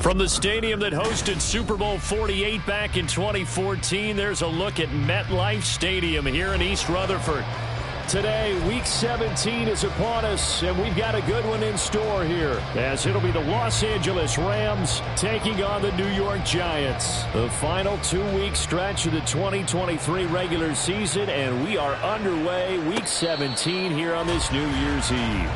From the stadium that hosted Super Bowl 48 back in 2014, there's a look at MetLife Stadium here in East Rutherford. Today, Week 17 is upon us, and we've got a good one in store here, as it'll be the Los Angeles Rams taking on the New York Giants. The final 2-week stretch of the 2023 regular season, and we are underway Week 17 here on this New Year's Eve.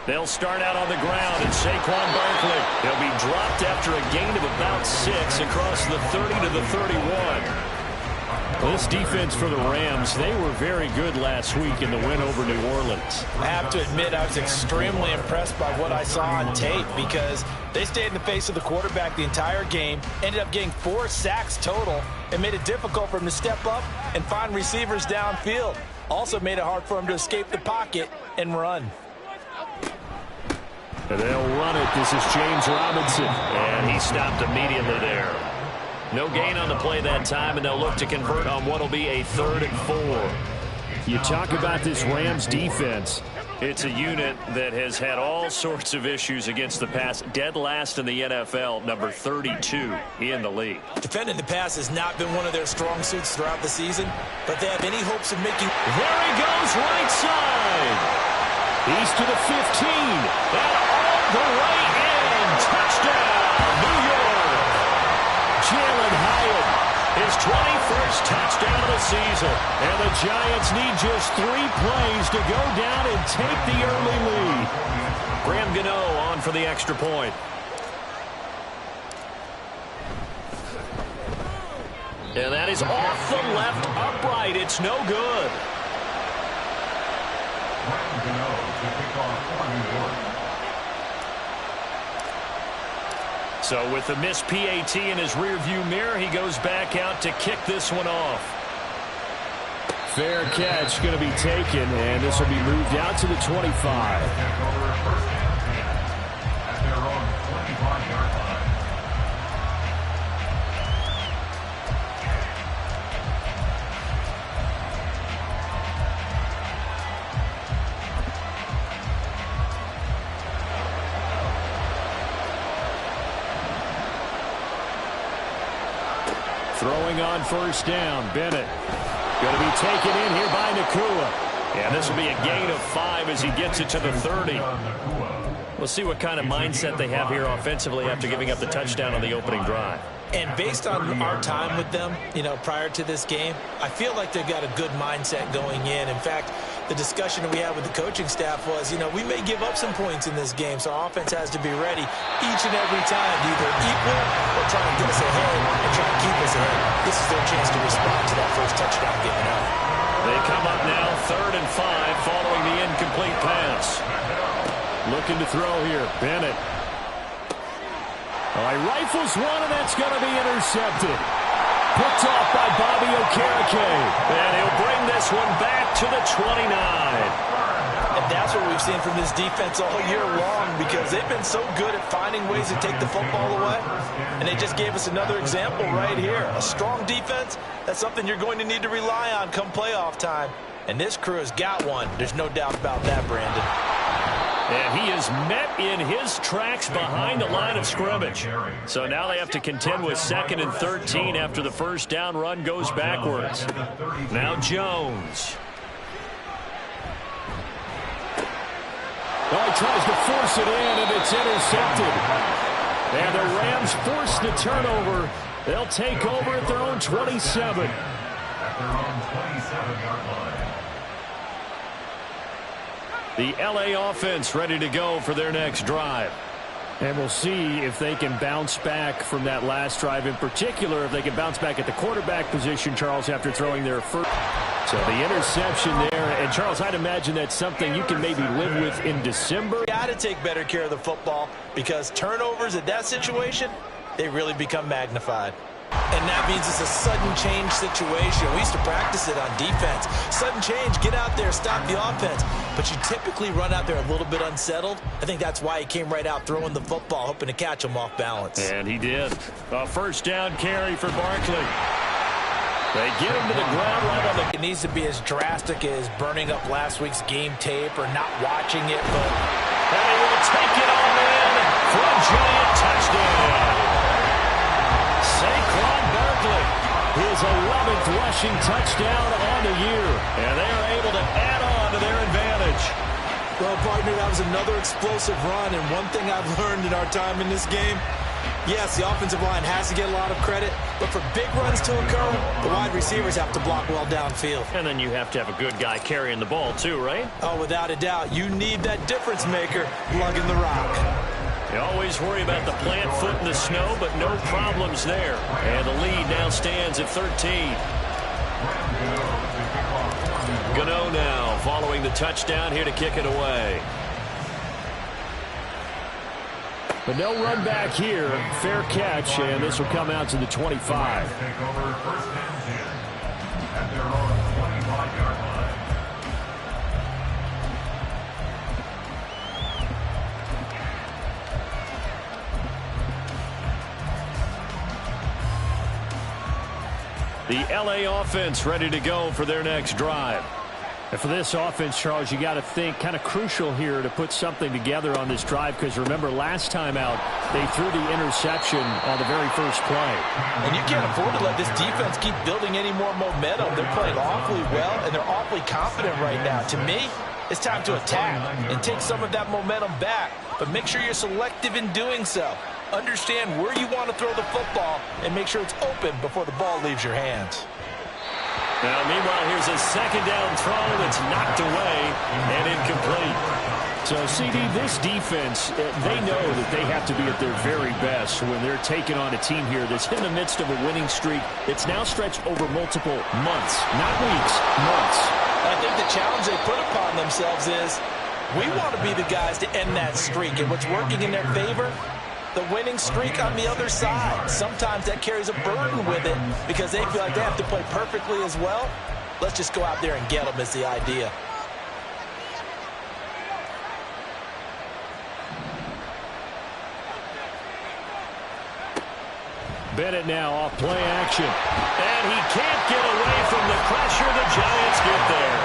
They'll start out on the ground, and Saquon Barkley. He'll be dropped after a gain of about 6 across the 30 to the 31. This defense for the Rams, they were very good last week in the win over New Orleans. I have to admit, I was extremely impressed by what I saw on tape because they stayed in the face of the quarterback the entire game, ended up getting 4 sacks total, and made it difficult for him to step up and find receivers downfield. Also made it hard for him to escape the pocket and run. And they'll run it. This is James Robinson. And he stopped immediately there. No gain on the play that time, and they'll look to convert on what will be a 3rd and 4. You talk about this Rams defense. It's a unit that has had all sorts of issues against the pass. Dead last in the NFL, number 32 in the league. Defending the pass has not been one of their strong suits throughout the season, but they have any hopes of making... There he goes, right side. He's to the 15. And all the way in. Touchdown, New York. Jalen Hyatt, his 21st touchdown of the season. And the Giants need just 3 plays to go down and take the early lead. Graham Gano on for the extra point. And that is off the left upright. It's no good. So with the missed PAT in his rearview mirror, he goes back out to kick this one off. Fair catch going to be taken, and this will be moved out to the 25. Throwing on first down, Bennett. Going to be taken in here by Nacua. And this will be a gain of 5 as he gets it to the 30. We'll see what kind of mindset they have here offensively after giving up the touchdown on the opening drive. And based on our time with them, prior to this game, I feel like they've got a good mindset going in. In fact, the discussion that we had with the coaching staff was, we may give up some points in this game, so our offense has to be ready each and every time to either equal or try and get us ahead and try and keep us ahead. This is their chance to respond to that first touchdown given up. They come up now 3rd and 5 following the incomplete pass. Looking to throw here, Bennett. All right, rifles one, and that's going to be intercepted. Picked off by Bobby Okereke. And he'll bring this one back to the 29. And that's what we've seen from this defense all year long because they've been so good at finding ways to take the football away. And they just gave us another example right here. A strong defense, that's something you're going to need to rely on come playoff time. And this crew has got one. There's no doubt about that, Brandon. And he is met in his tracks behind the line of scrimmage. So now they have to contend with 2nd and 13 after the first down run goes backwards. Now Jones. Well, he tries to force it in, and it's intercepted. And the Rams force the turnover. They'll take over at their own 27. The LA offense ready to go for their next drive. And we'll see if they can bounce back from that last drive, in particular if they can bounce back at the quarterback position, Charles, after throwing their first. So the interception there. And, Charles, I'd imagine that's something you can maybe live with in December. Got to take better care of the football because turnovers at that situation, they really become magnified. And that means it's a sudden change situation. We used to practice it on defense. Sudden change, get out there, stop the offense. But you typically run out there a little bit unsettled. I think that's why he came right out throwing the football, hoping to catch him off balance. And he did. A first down carry for Barkley. They get him to the ground right on the... It needs to be as drastic as burning up last week's game tape or not watching it, but... And he will take it on in for a giant touchdown. Saquon Barkley, his 11th rushing touchdown on the year. And they are able to add on to their advantage. Well, partner, that was another explosive run, and one thing I've learned in our time in this game, yes, the offensive line has to get a lot of credit, but for big runs to occur, the wide receivers have to block well downfield. And then you have to have a good guy carrying the ball too, right? Oh, without a doubt. You need that difference maker lugging the rock. You always worry about the plant foot in the snow, but no problems there. And the lead now stands at 13. Gano now following the touchdown here to kick it away. But no run back here. Fair catch, and this will come out to the 25. The LA offense ready to go for their next drive. And for this offense, Charles, you got to think kind of crucial here to put something together on this drive, because remember last time out they threw the interception on the very first play. And you can't afford to let this defense keep building any more momentum. They're playing awfully well, and they're awfully confident right now. To me, it's time to attack and take some of that momentum back, but make sure you're selective in doing so. Understand where you want to throw the football and make sure it's open before the ball leaves your hands. Now, meanwhile, here's a second down throw that's knocked away and incomplete. So, CD, this defense, they know that they have to be at their very best when they're taking on a team here that's in the midst of a winning streak that's now stretched over multiple months, not weeks, months. I think the challenge they put upon themselves is we want to be the guys to end that streak, and what's working in their favor, the winning streak on the other side. Sometimes that carries a burden with it because they feel like they have to play perfectly as well. Let's just go out there and get them is the idea. Bennett now off play action. And he can't get away from the pressure. The Giants get there.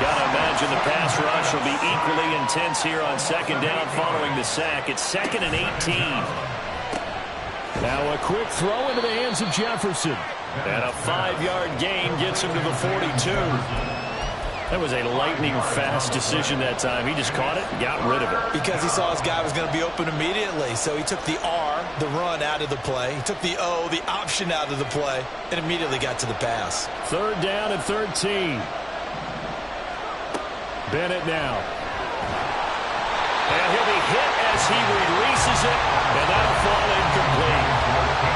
Got to imagine the pass rush will be equally intense here on second down following the sack. It's 2nd and 18. Now a quick throw into the hands of Jefferson. And a 5-yard gain gets him to the 42. That was a lightning-fast decision that time. He just caught it and got rid of it. Because he saw his guy was going to be open immediately. So he took the R, the run, out of the play. He took the O, the option, out of the play, and immediately got to the pass. 3rd down and 13. Bennett now. And he'll be hit as he releases it, and that'll fall incomplete.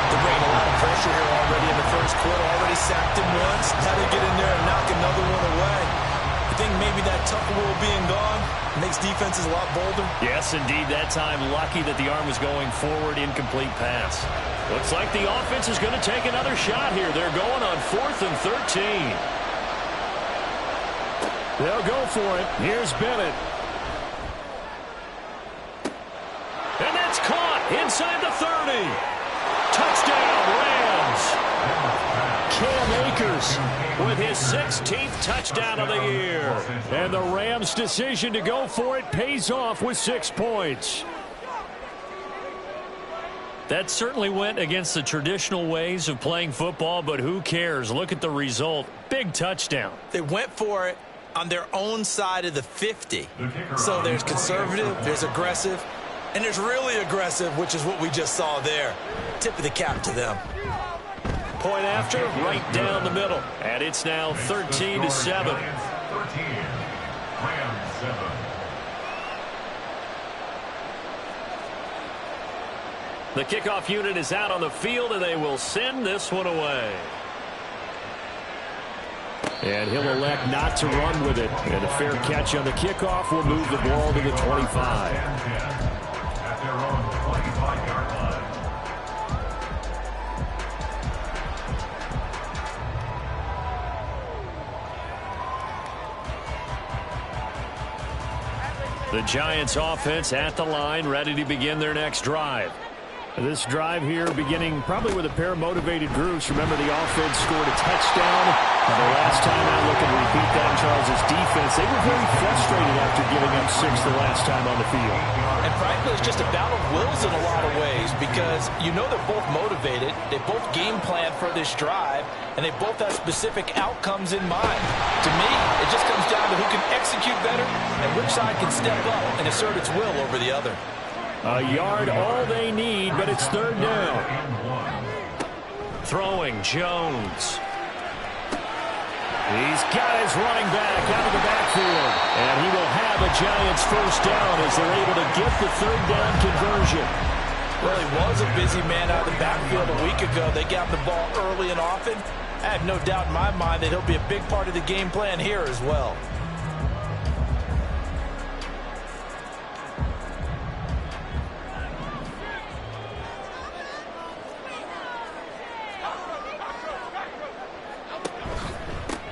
They're bringing a lot of pressure here already in the first quarter. Already sacked him once. Had to get in there and knock another one away. I think maybe that Tucker rule being gone makes defenses a lot bolder. Yes, indeed. That time, lucky that the arm was going forward. Incomplete pass. Looks like the offense is going to take another shot here. They're going on 4th and 13. They'll go for it. Here's Bennett. And that's caught inside the 30. Touchdown, Rams. Cam Akers with his 16th touchdown of the year. And the Rams' decision to go for it pays off with 6 points. That certainly went against the traditional ways of playing football, but who cares? Look at the result. Big touchdown. They went for it on their own side of the 50. So there's conservative, there's aggressive, and there's really aggressive, which is what we just saw there. Tip of the cap to them. Point after, right down the middle. And it's now 13-7. The kickoff unit is out on the field, and they will send this one away. And he'll elect not to run with it. And a fair catch on the kickoff will move the ball to the 25. The Giants offense at the line, ready to begin their next drive. This drive here beginning probably with a pair of motivated groups. Remember, the offense scored a touchdown. And the last time out, looking to repeat that in Charles' defense, they were very frustrated after giving up 6 the last time on the field. And frankly, it's just a battle of wills in a lot of ways because you know they're both motivated. They both game plan for this drive, and they both have specific outcomes in mind. To me, it just comes down to who can execute better and which side can step up and assert its will over the other. A yard all they need, but it's third down. Throwing Jones. He's got his running back out of the backfield. And he will have a Giants first down as they're able to get the third down conversion. Well, he was a busy man out of the backfield a week ago. They got the ball early and often. I have no doubt in my mind that he'll be a big part of the game plan here as well.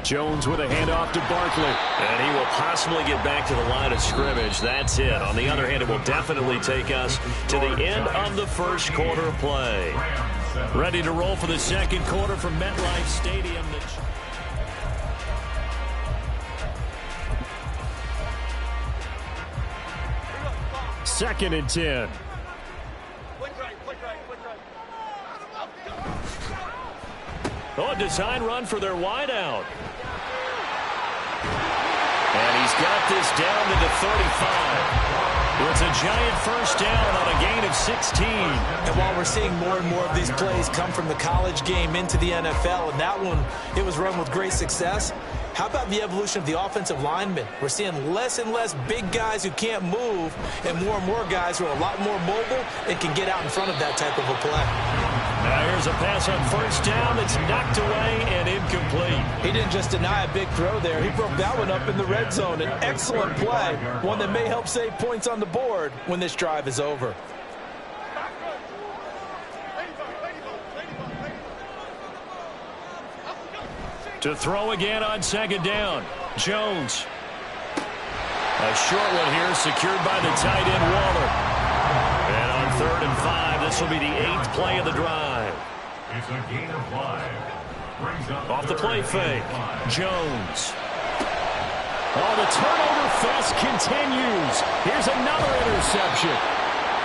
Jones with a handoff to Barkley. And he will possibly get back to the line of scrimmage. That's it. On the other hand, it will definitely take us to the end of the first quarter of play. Ready to roll for the second quarter from MetLife Stadium. Second and 10. Oh, a design run for their wideout. And he's got this down to the 35. It's a Giant first down on a gain of 16. And while we're seeing more and more of these plays come from the college game into the NFL, and that one, it was run with great success, how about the evolution of the offensive linemen? We're seeing less and less big guys who can't move and more guys who are a lot more mobile and can get out in front of that type of a play. Now here's a pass on first down that's knocked away and incomplete. He didn't just deny a big throw there. He broke that one up in the red zone. An excellent play, one that may help save points on the board when this drive is over. To throw again on second down. Jones. A short one here secured by the tight end Waller. And on 3rd and 5, this will be the 8th play of the drive. It's a gain of 5. Off the play fake. Jones. Oh, the turnover fest continues. Here's another interception.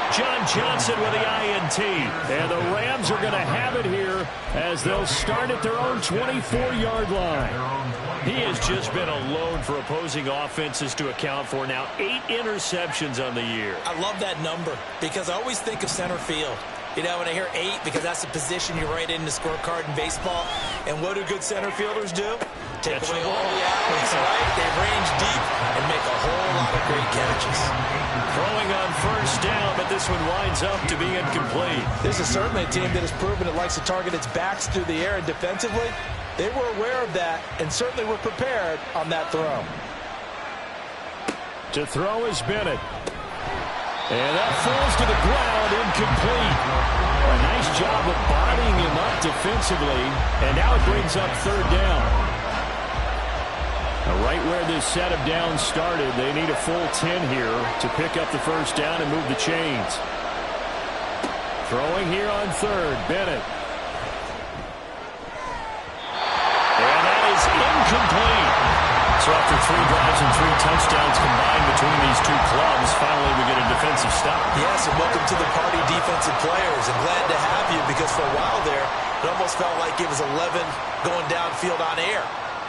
John Johnson with the INT. And the Rams are going to have it here as they'll start at their own 24-yard line. He has just been a load for opposing offenses to account for. Now 8 interceptions on the year. I love that number because I always think of center field. You know, when I hear 8, because that's the position you write in the scorecard in baseball. And what do good center fielders do? Take away all the alleys, right? They range deep and make a whole lot of great catches. Throwing on first down, but this one winds up to be incomplete. This is certainly a team that has proven it likes to target its backs through the air and defensively. They were aware of that and certainly were prepared on that throw. To throw is Bennett. And that falls to the ground, incomplete. A nice job of bodying him up defensively. And now it brings up third down. Now right where this set of downs started, they need a full 10 here to pick up the first down and move the chains. Throwing here on 3rd, Bennett. And that is incomplete. So after 3 drives and 3 touchdowns combined between these two clubs, finally we get a defensive stop. Yes, and welcome to the party, defensive players. And glad to have you because for a while there, it almost felt like it was 11 going downfield on air.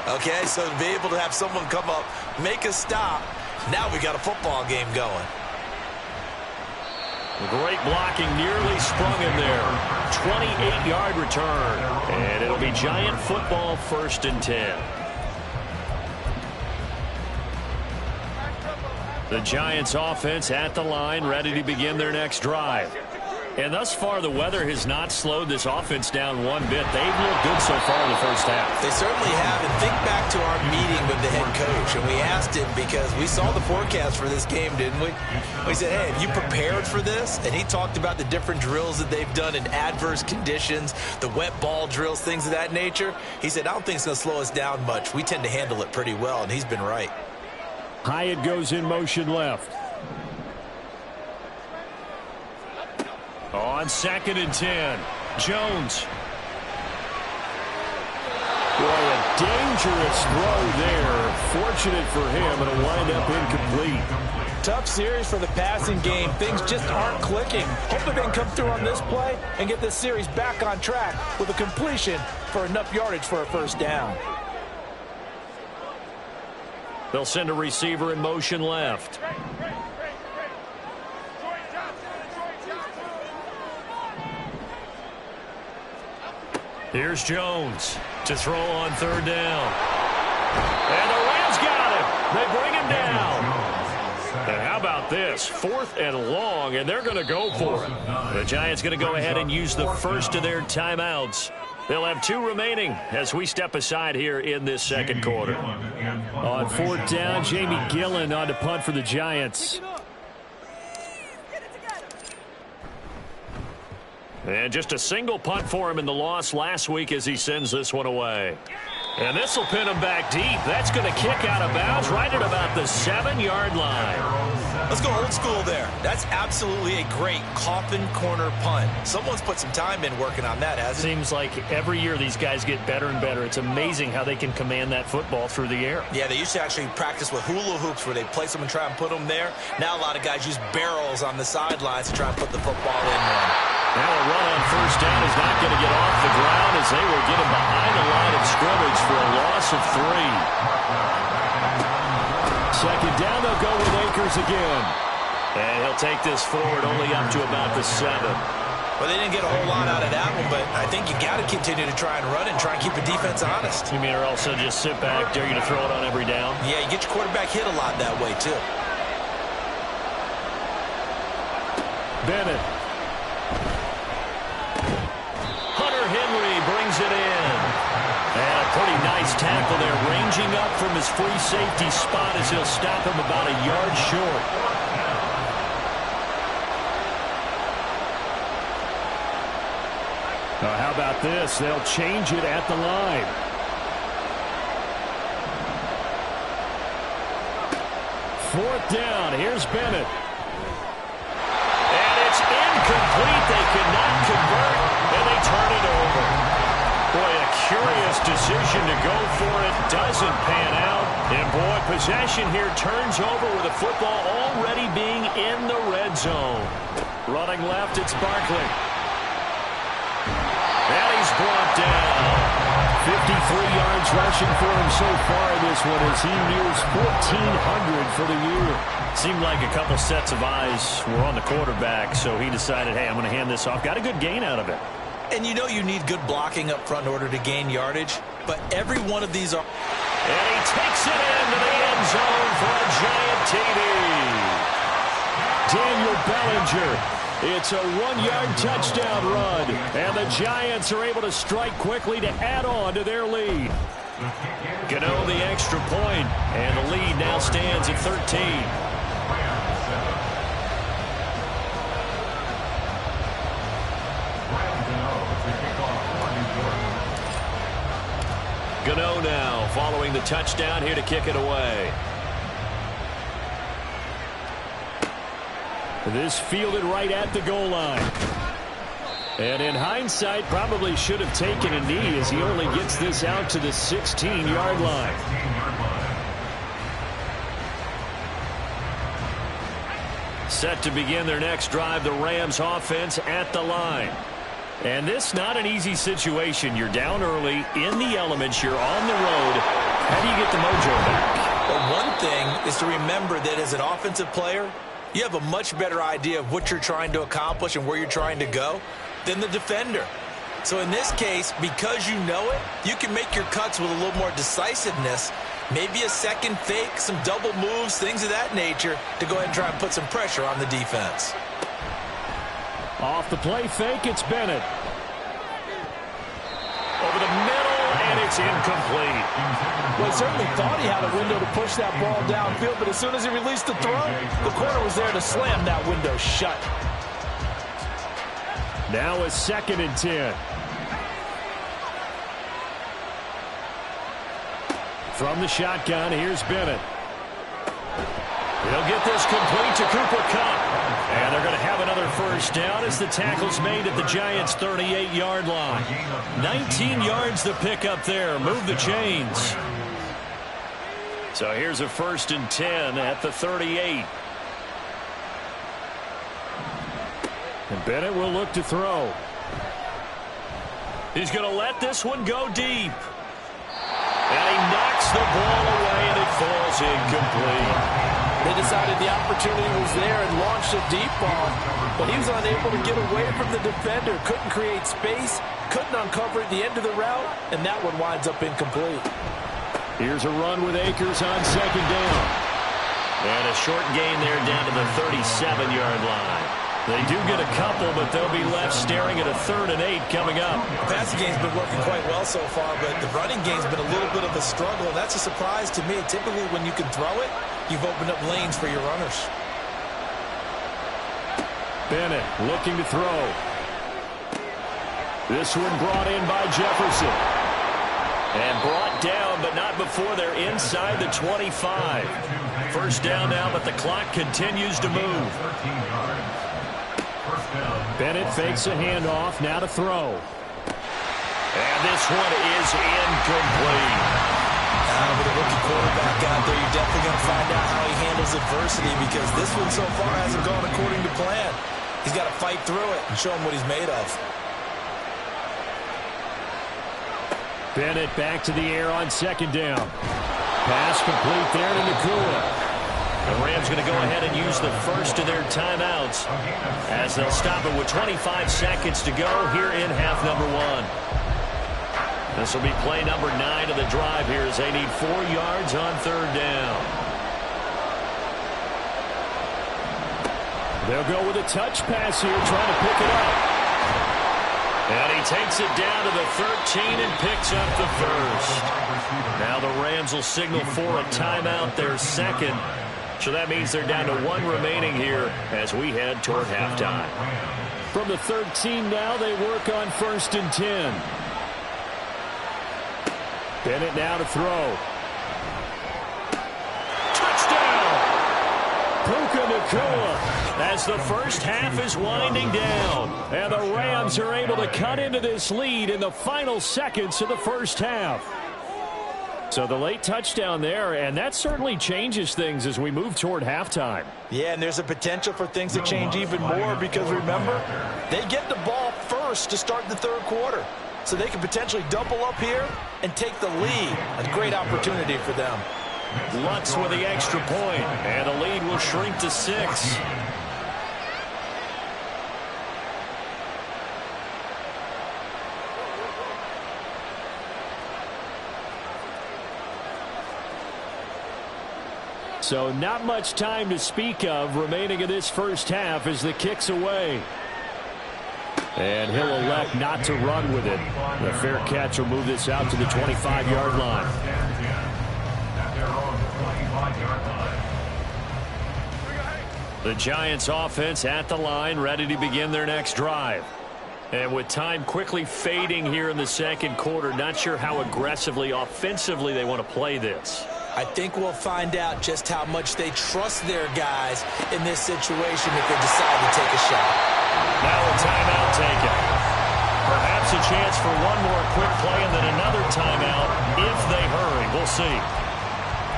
Okay, so to be able to have someone come up, make a stop, now we got a football game going. Great blocking, nearly sprung him there. 28-yard return. And it'll be Giant football, 1st and 10. The Giants offense at the line, ready to begin their next drive. And thus far, the weather has not slowed this offense down one bit. They've looked good so far in the first half. They certainly have. And think back to our meeting with the head coach. And we asked him because we saw the forecast for this game, didn't we? We said, hey, have you prepared for this? And he talked about the different drills that they've done in adverse conditions, the wet ball drills, things of that nature. He said, I don't think it's going to slow us down much. We tend to handle it pretty well. And he's been right. Hyatt goes in motion left. On 2nd and 10, Jones. Boy, a dangerous throw there. Fortunate for him, it'll wind up incomplete. Tough series for the passing game. Things just aren't clicking. Hopefully they can come through on this play and get this series back on track with a completion for enough yardage for a first down. They'll send a receiver in motion left. Here's Jones to throw on 3rd down. And the Rams got him. They bring him down. And how about this? 4th and long, and they're going to go for it. The Giants going to go ahead and use the first of their timeouts. They'll have 2 remaining as we step aside here in this 2nd quarter. On 4th down, Jamie Gillen on to punt for the Giants. And just a single punt for him in the loss last week as he sends this one away. And this will pin him back deep. That's going to kick out of bounds right at about the 7-yard line. Let's go old school there. That's absolutely a great coffin corner punt. Someone's put some time in working on that, hasn't it? Seems like every year these guys get better and better. It's amazing how they can command that football through the air. Yeah, they used to actually practice with hula hoops where they place them and try and put them there. Now a lot of guys use barrels on the sidelines to try and put the football in there. Now a run on 1st down is not going to get off the ground as they will get him behind the line of scrimmage for a loss of 3. 2nd down, they'll go with Akers again. And he'll take this forward only up to about the 7. Well, they didn't get a whole lot out of that one, but I think you got to continue to try and run and try and keep the defense honest. You mean or also just sit back, dare you to throw it on every down? Yeah, you get your quarterback hit a lot that way, too. Bennett. Hunter Henry brings it in. And a pretty nice tackle there, ranging up from his free safety spot as he'll stop him about a yard short. Now, how about this? They'll change it at the line. Fourth down. Here's Bennett. And it's incomplete. They could not convert, and they turn it over. Boy, a curious decision to go for it. Doesn't pan out. And, boy, possession here turns over with the football already being in the red zone. Running left, it's Barkley. And he's brought down. 53 yards rushing for him so far in this one as he nears 1,400 for the year. Seemed like a couple sets of eyes were on the quarterback, so he decided, hey, I'm going to hand this off. Got a good gain out of it. And you know you need good blocking up front in order to gain yardage, but every one of these are... And he takes it into the end zone for a giant TD. Daniel Bellinger. It's a 1-yard touchdown run, and the Giants are able to strike quickly to add on to their lead. Gano the extra point, and the lead now stands at 13. Gano now following the touchdown here to kick it away. This fielded right at the goal line. And in hindsight, probably should have taken a knee as he only gets this out to the 16-yard line. Set to begin their next drive, the Rams offense at the line. And this not an easy situation. You're down early, in the elements, you're on the road. How do you get the mojo back? Well, one thing is to remember that as an offensive player, you have a much better idea of what you're trying to accomplish and where you're trying to go than the defender. So in this case, because you know it, you can make your cuts with a little more decisiveness, maybe a second fake, some double moves, things of that nature, to go ahead and try and put some pressure on the defense. Off the play fake, it's Bennett. Over the middle, and it's incomplete. Well, he certainly thought he had a window to push that ball downfield, but as soon as he released the throw, the corner was there to slam that window shut. Now a 2nd and 10. From the shotgun, here's Bennett. He'll get this complete to Cooper Kupp. And they're going to have another first down as the tackle's made at the Giants' 38-yard line. 19 yards to pick up there. Move the chains. So here's a 1st and 10 at the 38. And Bennett will look to throw. He's going to let this one go deep. And he knocks the ball away, and it falls incomplete. They decided the opportunity was there and launched a deep ball, but he was unable to get away from the defender. Couldn't create space, couldn't uncover at the end of the route, and that one winds up incomplete. Here's a run with Akers on 2nd down. And a short gain there down to the 37-yard line. They do get a couple, but they'll be left staring at a 3rd and 8 coming up. The passing game's been working quite well so far, but the running game's been a little bit of a struggle, and that's a surprise to me. Typically, when you can throw it, you've opened up lanes for your runners. Bennett looking to throw. This one brought in by Jefferson. And brought down, but not before they're inside the 25. First down now, but the clock continues to move. Bennett fakes a handoff, now to throw. And this one is incomplete. With a rookie quarterback out there, you're definitely going to find out how he handles adversity, because this one so far hasn't gone according to plan. He's got to fight through it and show him what he's made of. Bennett back to the air on 2nd down. Pass complete there to Nacua. The Rams going to go ahead and use the first of their timeouts as they'll stop it with 25 seconds to go here in half number 1. This will be play number 9 of the drive here as they need 4 yards on 3rd down. They'll go with a touch pass here, trying to pick it up. And he takes it down to the 13 and picks up the first. Now the Rams will signal for a timeout, their 2nd. So that means they're down to 1 remaining here as we head toward halftime. From the 13 now, they work on 1st and 10. Bennett now to throw. Touchdown! Puka Nacua as the first half is winding down. And the Rams are able to cut into this lead in the final seconds of the first half. So the late touchdown there, and that certainly changes things as we move toward halftime. Yeah, and there's a potential for things to change even more, because remember, they get the ball first to start the 3rd quarter. So they can potentially double up here and take the lead. A great opportunity for them. Lutz with the extra point, and the lead will shrink to 6. So not much time to speak of remaining in this first half as the kick's away. And he'll elect not to run with it. The fair catch will move this out to the 25-yard line. The Giants offense at the line, ready to begin their next drive. And with time quickly fading here in the 2nd quarter, not sure how aggressively, offensively they want to play this. I think we'll find out just how much they trust their guys in this situation if they decide to take a shot. Now a timeout taken. Perhaps a chance for one more quick play and then another timeout if they hurry. We'll see.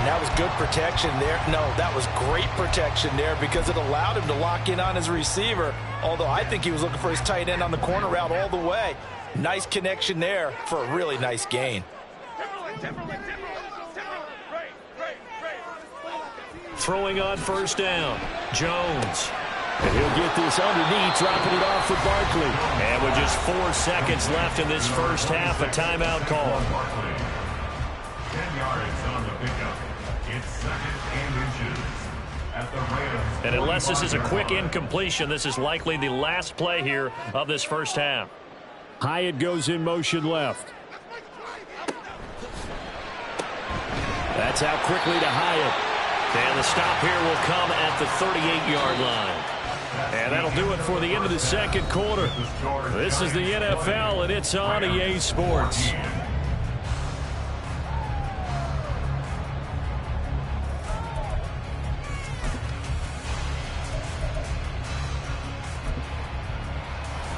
And that was good protection there. No, that was great protection there, because it allowed him to lock in on his receiver, although I think he was looking for his tight end on the corner route all the way. Nice connection there for a really nice gain. Throwing on 1st down, Jones. And he'll get this underneath, dropping it off for Barkley. And with just 4 seconds left in this first half, a timeout call. 10 yards on the pickup. It's 2nd and inches at the Rams. And unless this is a quick incompletion, this is likely the last play here of this first half. Hyatt goes in motion left. That's out quickly to Hyatt. And the stop here will come at the 38-yard line. And that'll do it for the end of the 2nd quarter. This is the NFL, and it's on EA Sports.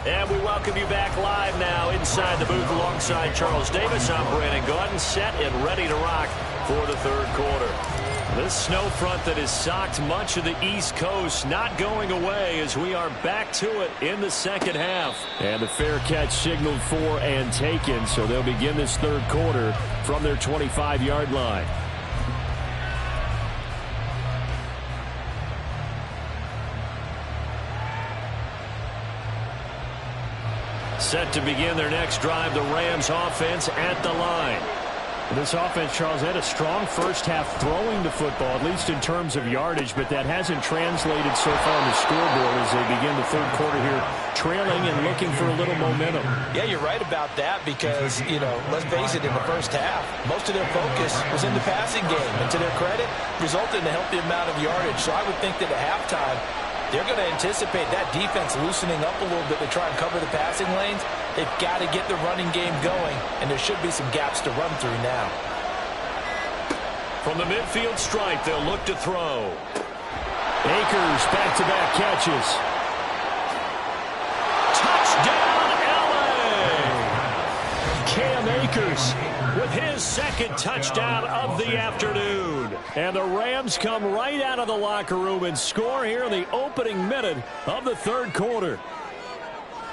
And we welcome you back live now inside the booth alongside Charles Davis. I'm Brandon Gaudin, set and ready to rock for the third quarter. This snow front that has socked much of the East Coast not going away as we are back to it in the second half. And the fair catch signaled for and taken, so they'll begin this third quarter from their 25-yard line. Set to begin their next drive, the Rams offense at the line. This offense, Charles, had a strong first half throwing the football, at least in terms of yardage, but that hasn't translated so far on the scoreboard as they begin the third quarter here, trailing and looking for a little momentum. Yeah, you're right about that because, let's face it, in the first half, most of their focus was in the passing game. And to their credit, resulted in a healthy amount of yardage. So I would think that at halftime, they're going to anticipate that defense loosening up a little bit to try and cover the passing lanes. They've got to get the running game going, and there should be some gaps to run through now. From the midfield stripe, they'll look to throw. Akers, back-to-back catches. Touchdown, L.A. Cam Akers with his second touchdown of the afternoon. And the Rams come right out of the locker room and score here in the opening minute of the third quarter.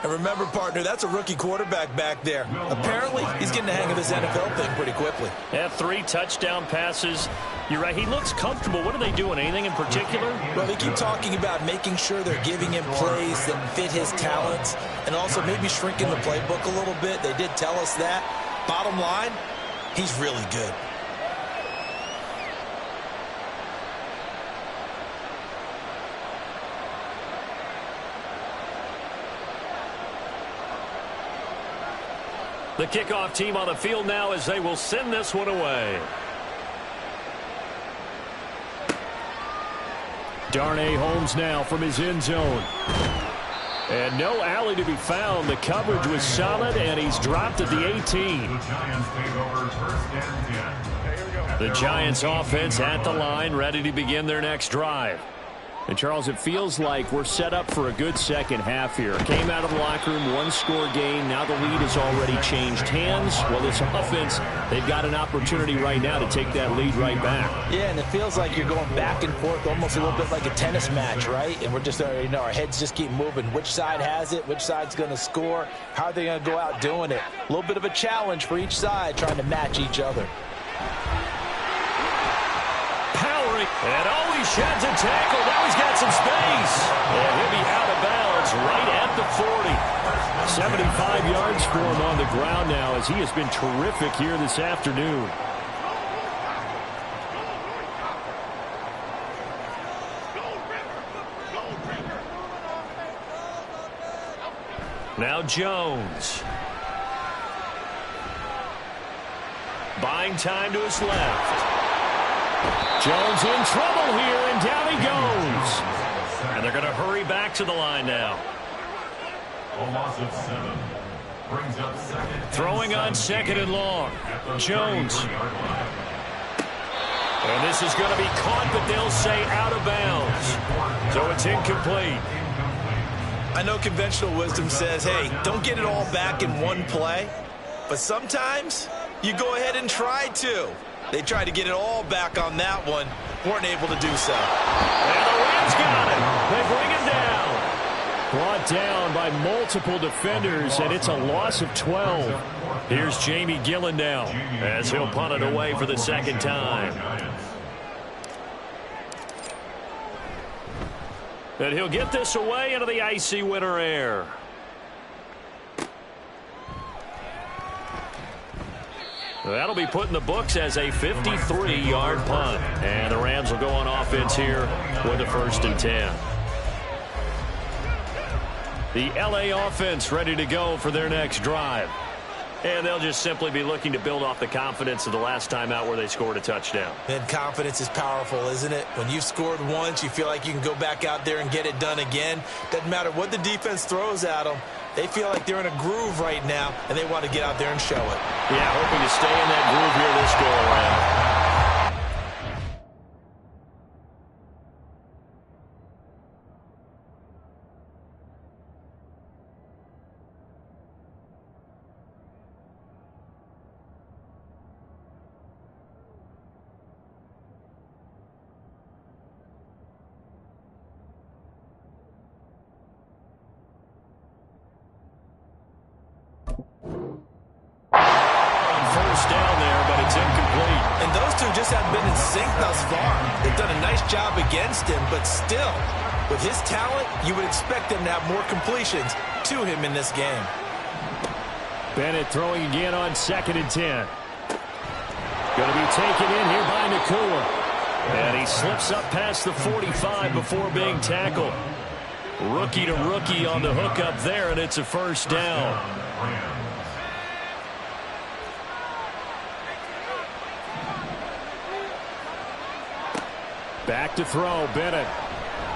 And remember, partner, that's a rookie quarterback back there. Apparently, he's getting the hang of this NFL thing pretty quickly. Yeah, 3 touchdown passes. You're right, he looks comfortable. What are they doing? Anything in particular? Well, they keep talking about making sure they're giving him plays that fit his talents and also maybe shrinking the playbook a little bit. They did tell us that. Bottom line, he's really good. The kickoff team on the field now as they will send this one away. Darnay Holmes now from his end zone. And no alley to be found. The coverage was solid, and he's dropped at the 18. The Giants take over first and 10. The Giants offense at the line, ready to begin their next drive. And, Charles, it feels like we're set up for a good second half here. Came out of the locker room, 1-score game. Now the lead has already changed hands. Well, this offense, they've got an opportunity right now to take that lead right back. Yeah, and it feels like you're going back and forth almost a little bit like a tennis match, right? And we're just, our heads just keep moving. Which side has it? Which side's going to score? How are they going to go out doing it? A little bit of a challenge for each side trying to match each other. And he sheds a tackle. Now he's got some space. And he'll be out of bounds right at the 40. 75 yards for him on the ground now as he has been terrific here this afternoon. Now Jones. Buying time to his left. Jones in trouble here, and down he goes. And they're going to hurry back to the line now. A loss of 7. Brings up second. Throwing on second and long. Jones. And this is going to be caught, but they'll say out of bounds. So it's incomplete. I know conventional wisdom says, hey, don't get it all back in one play. But sometimes you go ahead and try to. They tried to get it all back on that one. Weren't able to do so. And the Rams got it. They bring him down. Brought down by multiple defenders, and it's a loss of 12. Here's Jamie Gillen now as he'll punt it away for the second time. And he'll get this away into the icy winter air. That'll be put in the books as a 53-yard punt. And the Rams will go on offense here with the 1st and 10. The LA offense ready to go for their next drive. And they'll just simply be looking to build off the confidence of the last time out where they scored a touchdown. And confidence is powerful, isn't it? When you've scored once, you feel like you can go back out there and get it done again. Doesn't matter what the defense throws at them. They feel like they're in a groove right now, and they want to get out there and show it. Yeah, hoping to stay in that groove here this go-around. first down there, but it's incomplete. And those two just haven't been in sync thus far. They've done a nice job against him, but still, with his talent, you would expect them to have more completions to him in this game. Bennett throwing again on 2nd and 10. Going to be taken in here by Nacua. And he slips up past the 45 before being tackled. Rookie to rookie on the hook up there, and it's a first down. Back to throw, Bennett.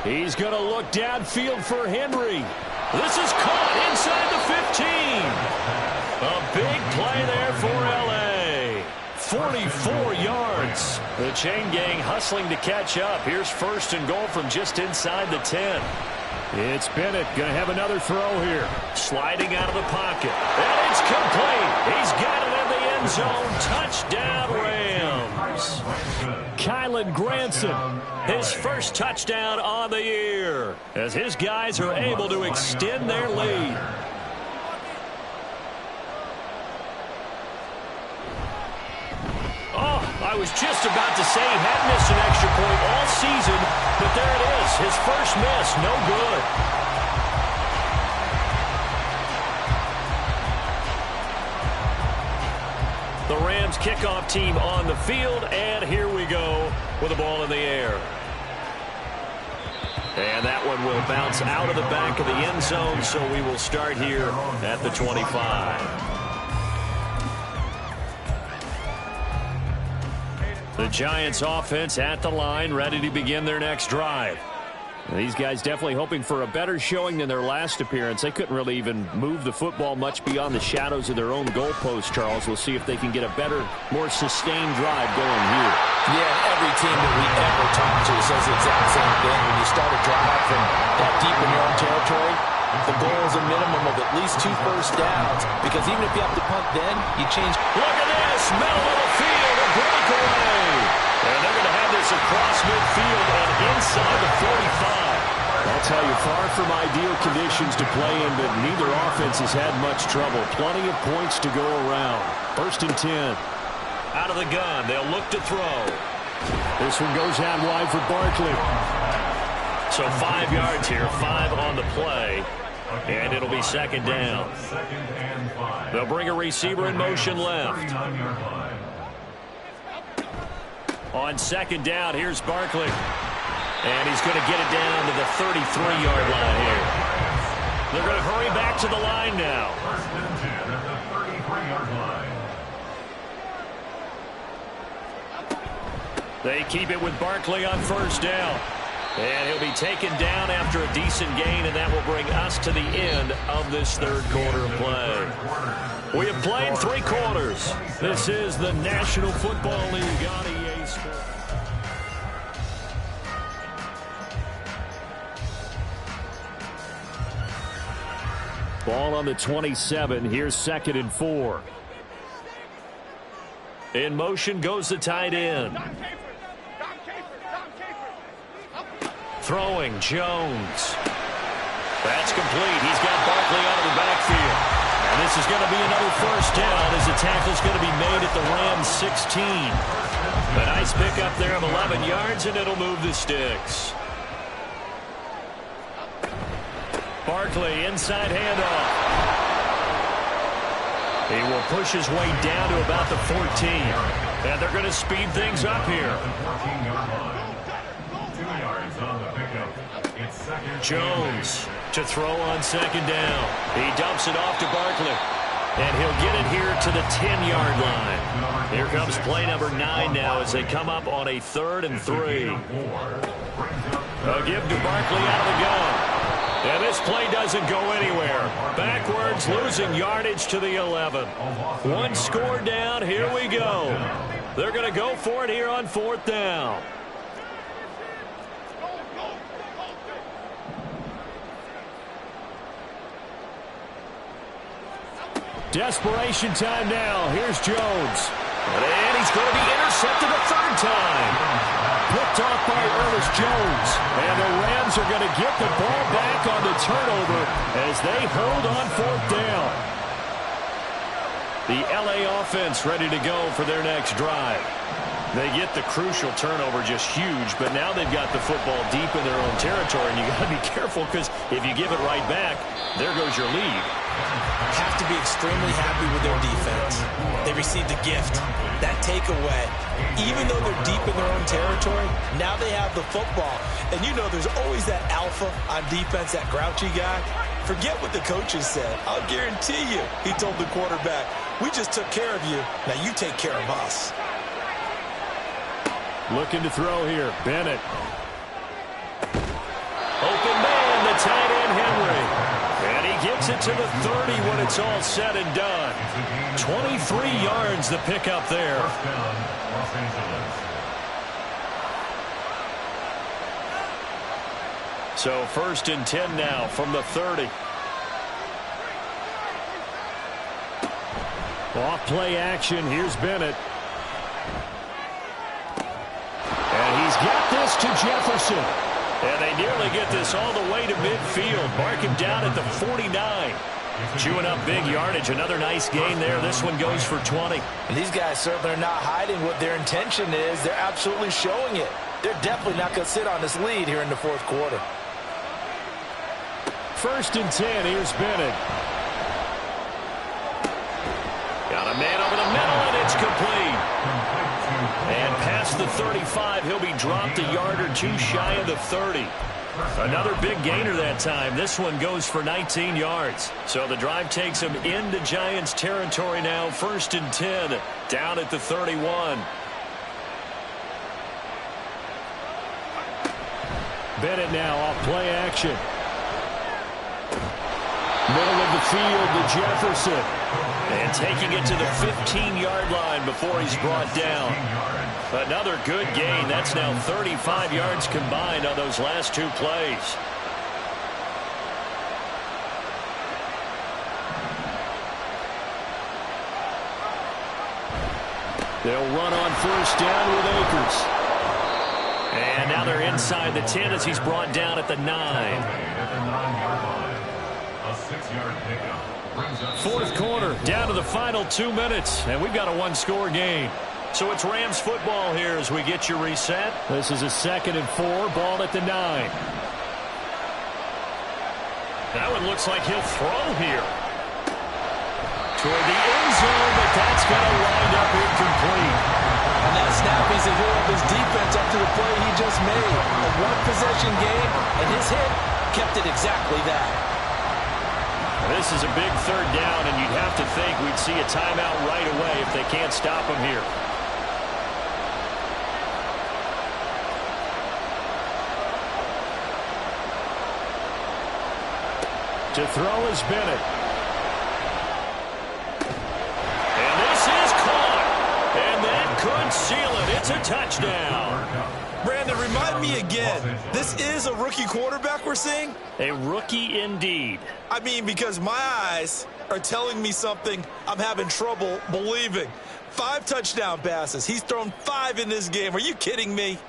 He's going to look downfield for Henry. This is caught inside the 15. A big play there for L.A. 44 yards. The chain gang hustling to catch up. Here's 1st and goal from just inside the 10. It's Bennett going to have another throw here. Sliding out of the pocket. And it's complete. He's got it in the end zone. Touchdown, Rams. Kylen Granson, his first touchdown on the year, as his guys are able to extend their lead. Oh, I was just about to say he hadn't missed an extra point all season, but there it is, his first miss, no good. The Rams kickoff team on the field, and here we go with the ball in the air. And that one will bounce out of the back of the end zone, so we will start here at the 25. The Giants offense at the line, ready to begin their next drive. These guys definitely hoping for a better showing than their last appearance. They couldn't really even move the football much beyond the shadows of their own goalpost, Charles. We'll see if they can get a better, more sustained drive going here. Yeah, every team that we ever talk to says the exact same thing. When you start a drive from that deep in your own territory, the goal is a minimum of at least 2 first downs, because even if you have to punt then, you change. Look at this, middle of the field, a breakaway. And they're going to have this across midfield and inside the 45. I'll tell you, far from ideal conditions to play in, but neither offense has had much trouble. Plenty of points to go around. 1st and 10. Out of the gun, they'll look to throw. This one goes out wide for Barkley. So 5 yards here, 5 on the play, and it'll be 2nd down. They'll bring a receiver in motion left. On 2nd down, here's Barkley. And he's going to get it down to the 33-yard line here. They're going to hurry back to the line now. 1st and 10 at the 33-yard line. They keep it with Barkley on 1st down. And he'll be taken down after a decent gain, and that will bring us to the end of this 3rd quarter of play. We have played 3 quarters. This is the National Football League on EA Sports. Ball on the 27. Here's 2nd and 4. In motion goes the tight end. Throwing, Jones. That's complete. He's got Barkley out of the backfield. And this is going to be another first down as the tackle's going to be made at the Rams 16. A nice pickup there of 11 yards, and it'll move the sticks. Barkley, inside handoff. He will push his way down to about the 14. And they're going to speed things up here. Jones to throw on 2nd down. He dumps it off to Barkley. And he'll get it here to the 10-yard line. Here comes play number 9 now as they come up on a 3rd and 3. A give to Barkley out of the gun. And this play doesn't go anywhere. Backwards, losing yardage to the 11. 1 score down, here we go. They're going to go for it here on 4th down. Desperation time now. Here's Jones. And he's going to be intercepted a 3rd time. Picked off by Ernest Jones. And the Rams are going to get the ball back on the turnover as they hold on 4th down. The LA offense ready to go for their next drive. They get the crucial turnover, just huge, but now they've got the football deep in their own territory, and you got to be careful because if you give it right back, there goes your lead. Have to be extremely happy with their defense. They received a gift, that takeaway. Even though they're deep in their own territory, now they have the football. And you know there's always that alpha on defense, that grouchy guy. Forget what the coaches said. I'll guarantee you, he told the quarterback, we just took care of you. Now you take care of us. Looking to throw here, Bennett. Open man, the tight end Henry. And he gets it to the 30 when it's all said and done. 23 yards the pickup there. First down, Los Angeles. So 1st and 10 now from the 30. Off play action. Here's Bennett. And he's got this to Jefferson. And they nearly get this all the way to midfield. Mark him down at the 49. Chewing up big yardage. Another nice gain there. This one goes for 20. And these guys certainly are not hiding what their intention is. They're absolutely showing it. They're definitely not going to sit on this lead here in the 4th quarter. 1st and 10. Here's Bennett. Got a man over the middle, and it's complete. And past the 35, he'll be dropped a yard or two shy of the 30. Another big gainer that time. This one goes for 19 yards. So the drive takes him into Giants territory now. 1st and 10, down at the 31. Bennett now off play action. Middle of the field to Jefferson. And taking it to the 15-yard line before he's brought down. Another good gain. That's now 35 yards combined on those last 2 plays. They'll run on 1st down with Akers. And now they're inside the 10 as he's brought down at the 9. At the 9-yard line. A 6-yard pickup. 4th quarter, down to the final 2 minutes, and we've got a 1-score game. So it's Rams football here as we get you reset. This is a 2nd and 4, ball at the 9. That one looks like he'll throw here. Toward the end zone, but that's going to wind up incomplete. And that snap is a hero of his defense after the play he just made. A one-possession game, and his hit kept it exactly that. This is a big 3rd down, and you'd have to think we'd see a timeout right away if they can't stop him here. To throw is Bennett. And this is caught. And that could seal it. It's a touchdown. Brandon, remind me again, this is a rookie quarterback we're seeing? A rookie indeed. I mean, because my eyes are telling me something I'm having trouble believing. 5 touchdown passes. He's thrown 5 in this game. Are you kidding me?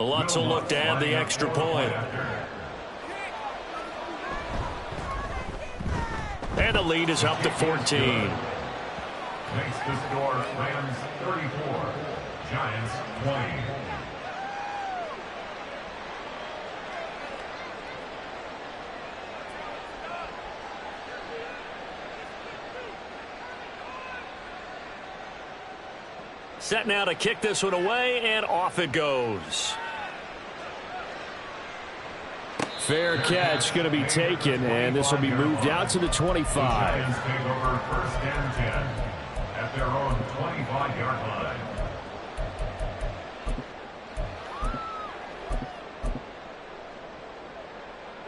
Lutz will look to add the extra point. And the lead is up to 14. Makes the score Rams 34, Giants 20. Set now to kick this one away, and off it goes. Fair catch going to be taken, and this will be moved out to the 25. Giants take over 1st and 10 at their own 25-yard line.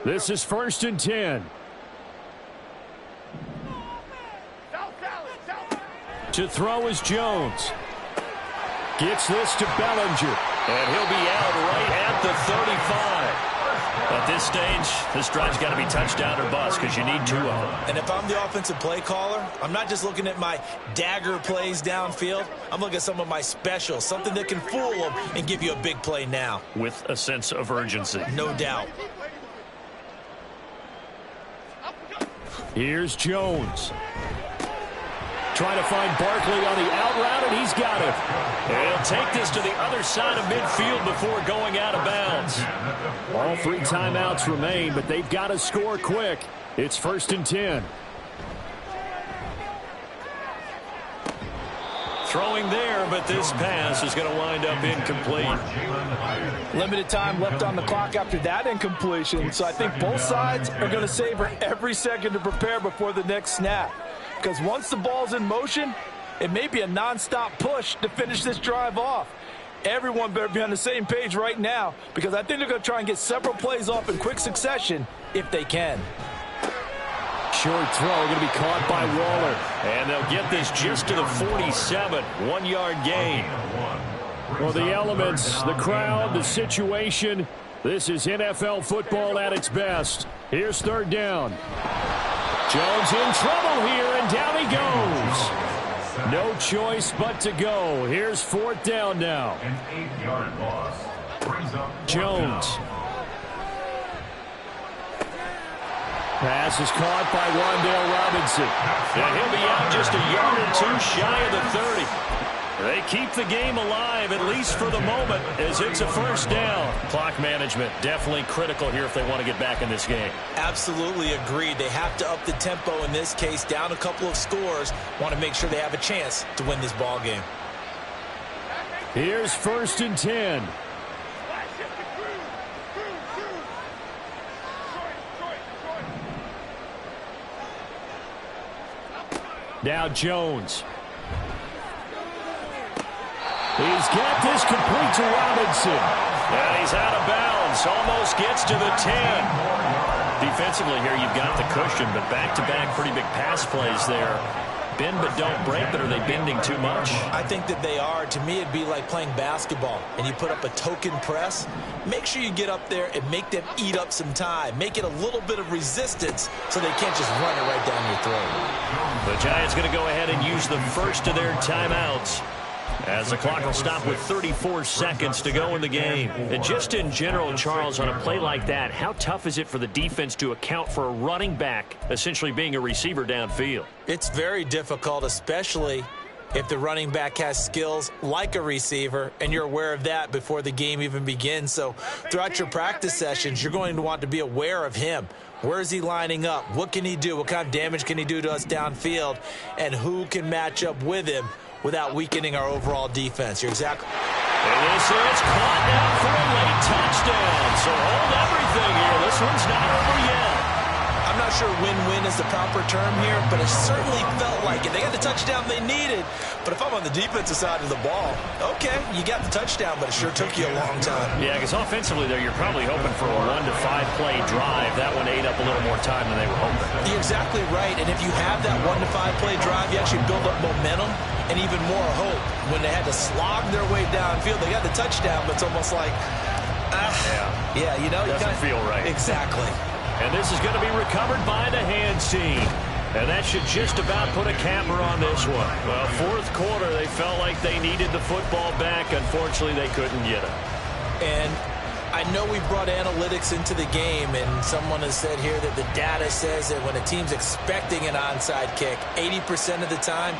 This is 1st and 10. To throw is Jones. Gets this to Bellinger. And he'll be out right at the 35. At this stage, this drive's got to be touchdown or bust because you need 2 of them. And if I'm the offensive play caller, I'm not just looking at my dagger plays downfield. I'm looking at some of my specials, something that can fool them and give you a big play now. With a sense of urgency. No doubt. Here's Jones. Trying to find Barkley on the out route, and he's got it. And he'll take this to the other side of midfield before going out of bounds. All 3 timeouts remain, but they've got to score quick. It's 1st and 10. Throwing there, but this pass is going to wind up incomplete. Limited time left on the clock after that incompletion, so I think both sides are going to savor every second to prepare before the next snap. Because once the ball's in motion, it may be a nonstop push to finish this drive off. Everyone better be on the same page right now, because I think they're going to try and get several plays off in quick succession if they can. Short throw going to be caught by Waller. And they'll get this just to the 47. 1-yard gain. Well, the elements, the crowd, the situation. This is NFL football at its best. Here's 3rd down. Jones in trouble here, and down he goes. No choice but to go. Here's 4th down now. An 8-yard loss. Brings up Jones. Pass is caught by Wan'Dale Robinson. And he'll be out just a yard or 2 shy of the 30. They keep the game alive, at least for the moment, as it's a 1st down. Clock management definitely critical here if they want to get back in this game. Absolutely agreed. They have to up the tempo in this case, down a couple of scores. Want to make sure they have a chance to win this ball game. Here's 1st and 10. Now Jones. He's got this complete to Robinson. And he's out of bounds. Almost gets to the 10. Defensively here, you've got the cushion, but back-to-back pretty big pass plays there. Bend but don't break, but are they bending too much? I think that they are. To me, it'd be like playing basketball, and you put up a token press. Make sure you get up there and make them eat up some time. Make it a little bit of resistance so they can't just run it right down your throat. The Giants going to go ahead and use the first of their timeouts, as the clock will stop with 34 seconds to go in the game. And just in general, Charles, on a play like that, how tough is it for the defense to account for a running back essentially being a receiver downfield? It's very difficult, especially if the running back has skills like a receiver, and you're aware of that before the game even begins. So throughout your practice sessions, you're going to want to be aware of him. Where is he lining up? What can he do? What kind of damage can he do to us downfield? And who can match up with him without weakening our overall defense? You're exactly. And this is caught now for a late touchdown. So hold everything here. This one's not over yet. I'm not sure win-win is the proper term here, but it certainly felt like it. They got the touchdown they needed, but if I'm on the defensive side of the ball, okay, you got the touchdown, but it sure took you a long time. Yeah, because offensively there, you're probably hoping for a 1 to 5 play drive. That one ate up a little more time than they were hoping. You're exactly right, and if you have that 1 to 5 play drive, you actually build up momentum and even more hope. When they had to slog their way downfield, they got the touchdown, but it's almost like, yeah, you know, doesn't feel right. Exactly. And this is going to be recovered by the hands team. And that should just about put a capper on this one. Well, 4th quarter, they felt like they needed the football back. Unfortunately, they couldn't get it. And I know we brought analytics into the game, and someone has said here that the data says that when a team's expecting an onside kick, 80% of the time,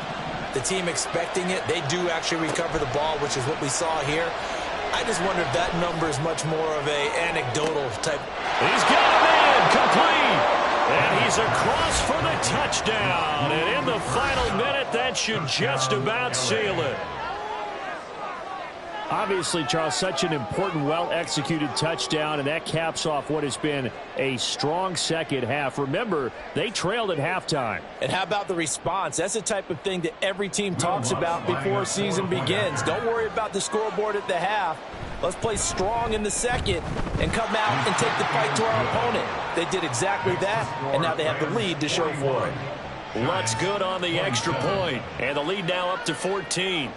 the team expecting it, they do actually recover the ball, which is what we saw here. I just wonder if that number is much more of a anecdotal type. He's got a man complete. And he's across for the touchdown. And in the final minute, that should just about seal it. Obviously, Charles, such an important, well-executed touchdown, and that caps off what has been a strong second half. Remember, they trailed at halftime. And how about the response? That's the type of thing that every team talks about before a season begins. Don't worry about the scoreboard at the half. Let's play strong in the second and come out and take the fight to our opponent. They did exactly that, and now they have the lead to show for it. Lutz good on the extra point, and the lead now up to 14.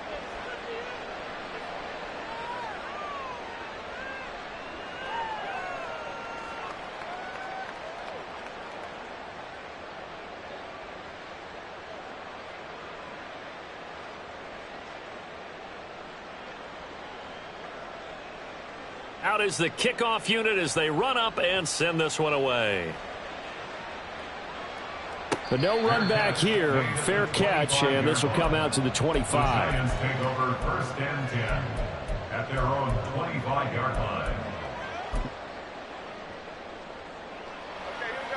Out is the kickoff unit as they run up and send this one away. But no run back here. Fair catch, and this will come out to the 25. The Giants take over 1st and 10 at their own 25-yard line.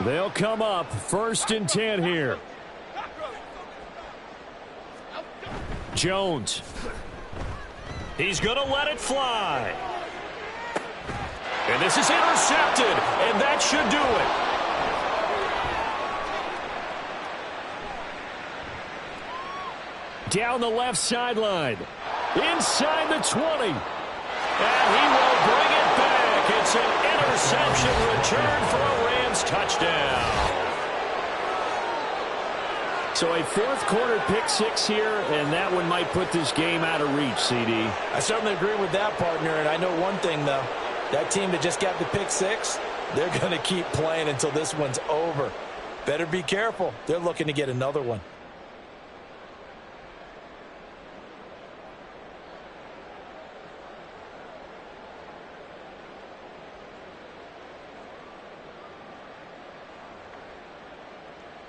They'll come up 1st and 10 here. Jones. He's going to let it fly. And this is intercepted, and that should do it. Down the left sideline. Inside the 20. And he will bring it back. It's an interception return for a Rams touchdown. So a 4th quarter pick 6 here, and that one might put this game out of reach, CD. I certainly agree with that, partner, and I know one thing, though. That team that just got the pick 6, they're going to keep playing until this one's over. Better be careful. They're looking to get another one.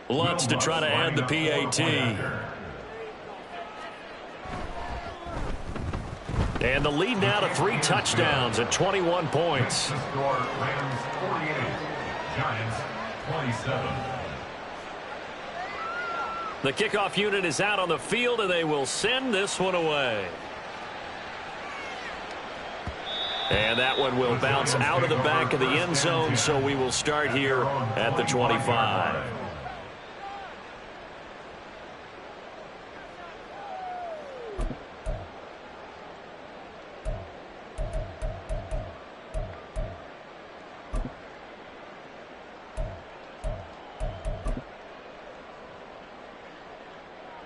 Lutz to try to add the PAT. And the lead now to 3 touchdowns at 21 points. The score, Rams 48, Giants 27. The kickoff unit is out on the field, and they will send this one away. And that one will bounce out of the back of the end zone, so we will start here at the 25.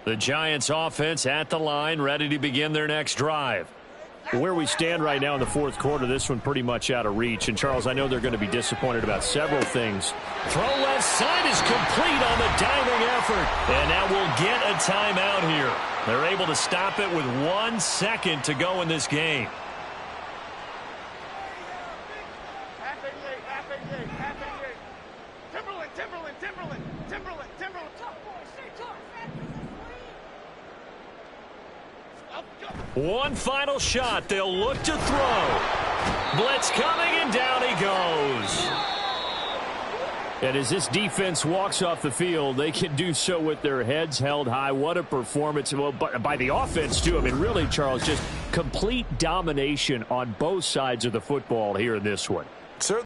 The Giants offense at the line, ready to begin their next drive. Where we stand right now in the 4th quarter, this one pretty much out of reach. And, Charles, I know they're going to be disappointed about several things. Throw left side is complete on the diving effort. And now we'll get a timeout here. They're able to stop it with 1 second to go in this game. One final shot. They'll look to throw. Blitz coming, and down he goes. And as this defense walks off the field, they can do so with their heads held high. What a performance. Well, by the offense, too. I mean, really, Charles, just complete domination on both sides of the football here in this one.